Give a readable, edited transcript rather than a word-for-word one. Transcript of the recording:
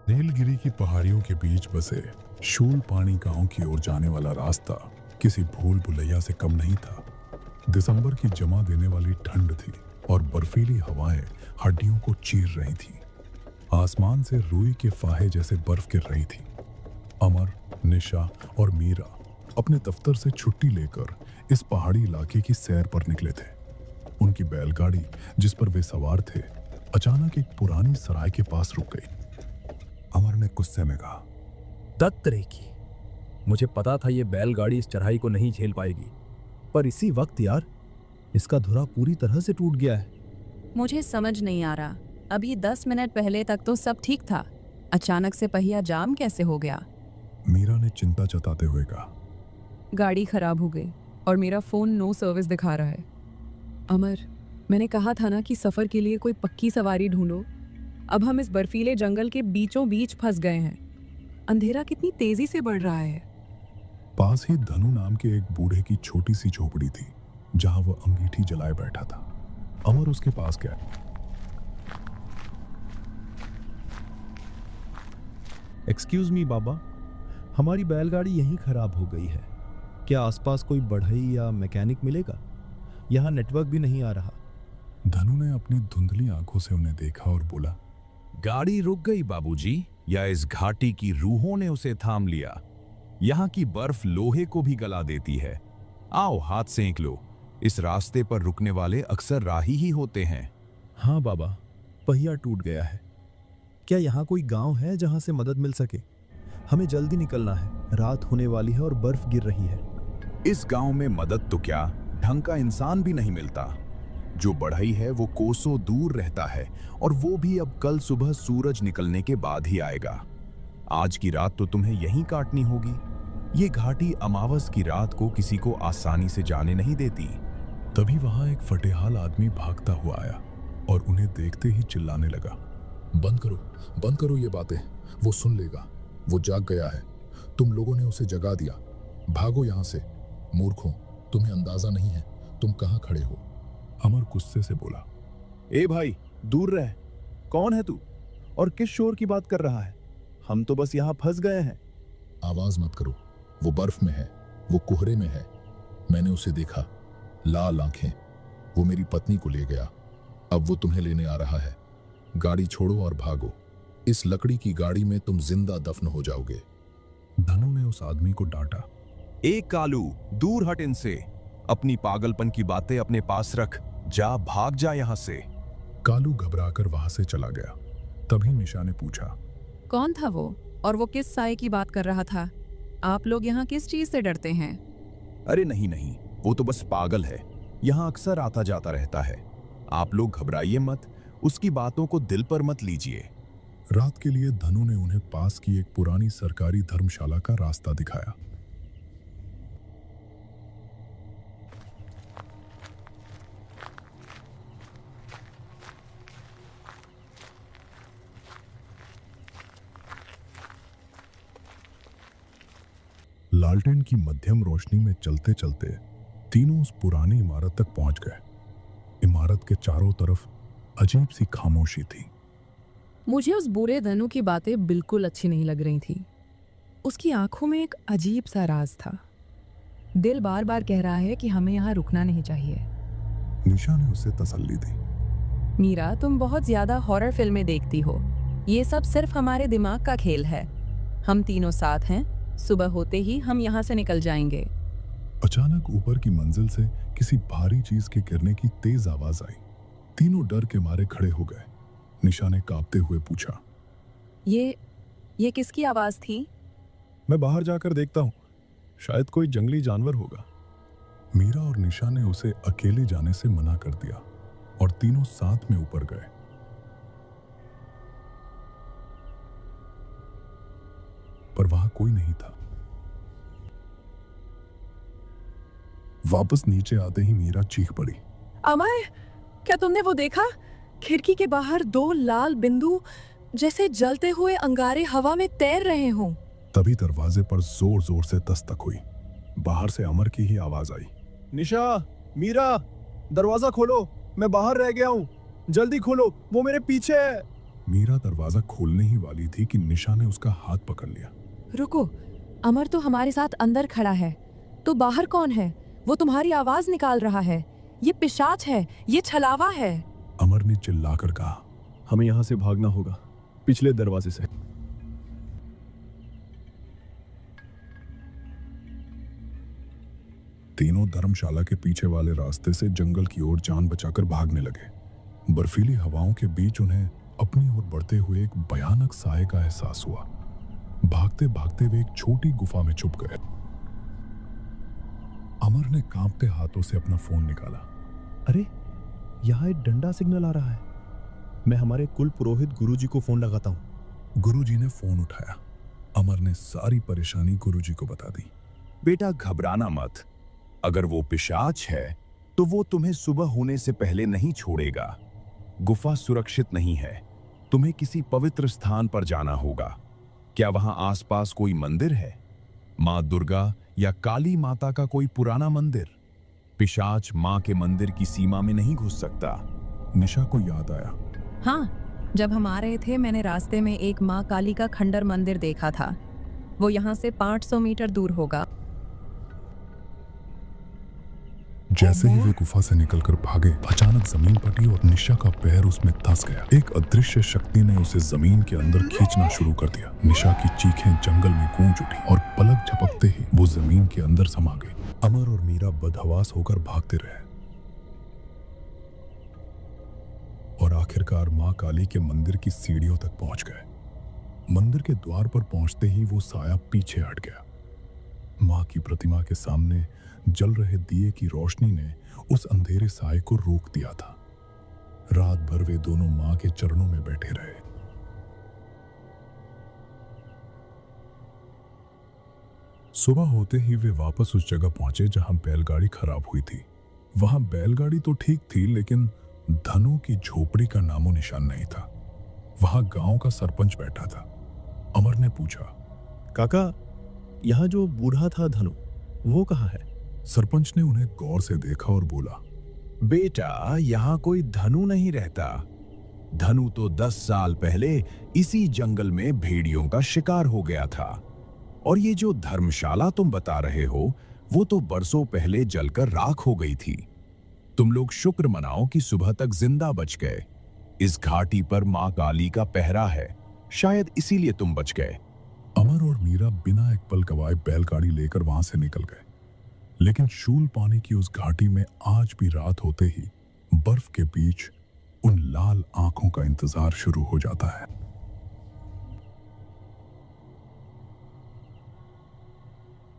नीलगिरी की पहाड़ियों के बीच बसे शूल पानी गांव की ओर जाने वाला रास्ता किसी भूल भुलैया से कम नहीं था। दिसंबर की जमा देने वाली ठंड थी और बर्फीली हवाएं हड्डियों को चीर रही थीं। आसमान से रुई के फाहे जैसे बर्फ गिर रही थी। अमर, निशा और मीरा अपने दफ्तर से छुट्टी लेकर इस पहाड़ी इलाके की सैर पर निकले थे। उनकी बैलगाड़ी जिस पर वे सवार थे अचानक एक पुरानी सराय के पास रुक गई। अमर ने गुस्से में कहा, दत्त रे की, मुझे पता था ये बैलगाड़ी इस चढ़ाई को नहीं झेल पाएगी, पर इसी वक्त यार इसका धुरा पूरी तरह से टूट गया है। मुझे समझ नहीं आ रहा, अभी 10 मिनट पहले तक तो सब ठीक था, अचानक से पहिया जाम कैसे हो गया? मीरा ने चिंता जताते हुए कहा। गाड़ी खराब हो गई और मेरा फोन नो सर्विस दिखा रहा है। अमर, मैंने कहा था ना कि सफर के लिए कोई पक्की सवारी ढूंढो। अब हम इस बर्फीले जंगल के बीचों बीच फंस गए हैं। अंधेरा कितनी तेजी से बढ़ रहा है। पास ही धनु नाम के एक बूढ़े की छोटी सी झोपड़ी थी जहां वह अंगीठी जलाए बैठा था। अमर उसके पास गया। एक्सक्यूज मी बाबा, हमारी बैलगाड़ी यहीं खराब हो गई है। क्या आसपास कोई बढ़ई या मैकेनिक मिलेगा? यहाँ नेटवर्क भी नहीं आ रहा। धनु ने अपनी धुंधली आंखों से उन्हें देखा और बोला, गाड़ी रुक गई बाबूजी, या इस घाटी की रूहों ने उसे थाम लिया। यहाँ की बर्फ लोहे को भी गला देती है। आओ हाथ सेंक लो, इस रास्ते पर रुकने वाले अक्सर राही ही होते हैं। हाँ बाबा, पहिया टूट गया है। क्या यहाँ कोई गांव है जहाँ से मदद मिल सके? हमें जल्दी निकलना है, रात होने वाली है और बर्फ गिर रही है। इस गांव में मदद तो क्या, ढंग का इंसान भी नहीं मिलता। जो बढ़ई है वो कोसों दूर रहता है, और वो भी अब कल सुबह सूरज निकलने के बाद ही आएगा। आज की रात तो तुम्हें यहीं काटनी होगी। ये घाटी अमावस की रात को किसी को आसानी से जाने नहीं देती। तभी वहां एक फटेहाल आदमी भागता हुआ आया और उन्हें देखते ही चिल्लाने लगा, बंद करो ये बातें, वो सुन लेगा, वो जाग गया है। तुम लोगों ने उसे जगा दिया। भागो यहाँ से, मूर्खों, तुम्हें अंदाजा नहीं है तुम कहाँ खड़े हो। अमर गुस्से से बोला, ए भाई, दूर रह। कौन है तू और किस शोर की बात कर रहा है? हम तो बस यहाँ फंस गए हैं। आवाज मत करो, वो बर्फ में है, वो कोहरे में है। मैंने उसे देखा, लाल आंखें। वो मेरी पत्नी को ले गया, अब वो तुम्हें लेने आ रहा है। गाड़ी छोड़ो और भागो। इस लकड़ी की गाड़ी में तुम जिंदा दफन हो जाओगे। धनु ने उस आदमी को डांटा। एक कालू, दूर हट इनसे। अपनी पागलपन की बातें अपने पास रख, जा भाग जा यहाँ से। कालू घबराकर वहां से चला गया। तभी निशा ने पूछा, कौन था वो और वो किस साए की बात कर रहा था? आप लोग यहाँ किस चीज से डरते हैं? अरे नहीं, वो तो बस पागल है, यहाँ अक्सर आता जाता रहता है। आप लोग घबराइए मत, उसकी बातों को दिल पर मत लीजिए। रात के लिए धनु ने उन्हें पास की एक पुरानी सरकारी धर्मशाला का रास्ता दिखाया। लालटेन की मध्यम रोशनी में चलते चलते तीनों उस पुरानी इमारत तक पहुंच गए। इमारत के चारों तरफ अजीब सी खामोशी थी। मुझे उस बूढ़े धनु की बातें बिल्कुल अच्छी नहीं लग रही थी। उसकी आंखों में एक अजीब सा राज था। दिल बार बार कह रहा है कि हमें यहाँ रुकना नहीं चाहिए। निशा ने उसे तसल्ली दी। मीरा, तुम बहुत ज्यादा हॉरर फिल्में देखती हो। ये सब सिर्फ हमारे दिमाग का खेल है। हम तीनों साथ हैं, सुबह होते ही हम यहाँ से निकल जाएंगे। अचानक ऊपर की मंजिल से किसी भारी चीज के गिरने की तेज आवाज आई। तीनों डर के मारे खड़े हो गए। निशा ने कांपते हुए पूछा, ये किसकी आवाज थी? मैं बाहर जाकर देखता हूँ, शायद कोई जंगली जानवर होगा। मीरा और निशा ने उसे अकेले जाने से मना कर दिया और तीनों साथ में ऊपर गए। पर वहां कोई नहीं था। वापस नीचे आते ही मीरा चीख पड़ी, अमर, क्या तुमने वो देखा? खिड़की के बाहर 2 लाल बिंदु जैसे जलते हुए अंगारे हवा में तैर रहे हों। तभी दरवाजे पर जोर जोर से दस्तक हुई। बाहर से अमर की ही आवाज आई, निशा, मीरा, दरवाजा खोलो, मैं बाहर रह गया हूँ, जल्दी खोलो, वो मेरे पीछे है। मीरा दरवाजा खोलने ही वाली थी कि निशा ने उसका हाथ पकड़ लिया। रुको, अमर तो हमारे साथ अंदर खड़ा है, तो बाहर कौन है? वो तुम्हारी आवाज निकाल रहा है। ये पिशाच है, ये छलावा है। अमर ने चिल्लाकर कहा। हमें यहाँ से भागना होगा, पिछले दरवाजे से। तीनों धर्मशाला के पीछे वाले रास्ते से जंगल की ओर जान बचाकर भागने लगे। बर्फीली हवाओं के बीच उन्हें अपनी ओर बढ़ते हुए एक भयानक साए का एहसास हुआ। भागते भागते वे एक छोटी गुफा में छुप गए। अमर ने कांपते हाथों से अपना फोन निकाला। अरे, यहाँ एक डंडा सिग्नल आ रहा है। मैं हमारे कुल पुरोहित गुरुजी को फोन लगाता हूँ। गुरुजी ने फोन उठाया। अमर ने सारी परेशानी गुरुजी को बता दी। बेटा घबराना मत। अगर वो पिशाच है तो वो तुम्हें सुबह होने से पहले नहीं छोड़ेगा। गुफा सुरक्षित नहीं है, तुम्हें किसी पवित्र स्थान पर जाना होगा। क्या वहां आसपास कोई मंदिर है? माँ दुर्गा या काली माता का कोई पुराना मंदिर? पिशाच माँ के मंदिर की सीमा में नहीं घुस सकता। निशा को याद आया। हाँ, जब हम आ रहे थे मैंने रास्ते में एक माँ काली का खंडर मंदिर देखा था। वो यहाँ से 500 मीटर दूर होगा। जैसे ही वे गुफा से निकलकर भागे, अचानक जमीन फटी और निशा का पैर उसमें धंस गया। एक अदृश्य शक्ति ने उसे जमीन के अंदर खींचना शुरू कर दिया। निशा की चीखें जंगल में गूंज उठी और पलक झपकते ही वो जमीन के अंदर समा गई। अमर और मीरा बदहवास होकर भागते रहे और आखिरकार मां काली के मंदिर की सीढ़ियों तक पहुंच गए। मंदिर के द्वार पर पहुंचते ही वो साया पीछे हट गया। मां की प्रतिमा के सामने जल रहे दिए की रोशनी ने उस अंधेरे साए को रोक दिया था। रात भर वे दोनों मां के चरणों में बैठे रहे। सुबह होते ही वे वापस उस जगह पहुंचे जहां बैलगाड़ी खराब हुई थी। वहां बैलगाड़ी तो ठीक थी, लेकिन धनु की झोपड़ी का नामो निशान नहीं था। वहां गांव का सरपंच बैठा था। अमर ने पूछा, काका, यहाँ जो बूढ़ा था धनु, वो कहाँ है? सरपंच ने उन्हें गौर से देखा और बोला, बेटा, यहाँ कोई धनु नहीं रहता। धनु तो 10 साल पहले इसी जंगल में भेड़ियों का शिकार हो गया था। और ये जो धर्मशाला तुम बता रहे हो, वो तो बरसों पहले जलकर राख हो गई थी। तुम लोग शुक्र मनाओ कि सुबह तक जिंदा बच गए। इस घाटी पर माँ काली का पहरा है, शायद इसीलिए तुम बच गए। अमर और मीरा बिना एक पल गवाए बैलगाड़ी लेकर वहां से निकल गए। लेकिन शूल पानी की उस घाटी में आज भी रात होते ही बर्फ के बीच उन लाल आंखों का इंतजार शुरू हो जाता है।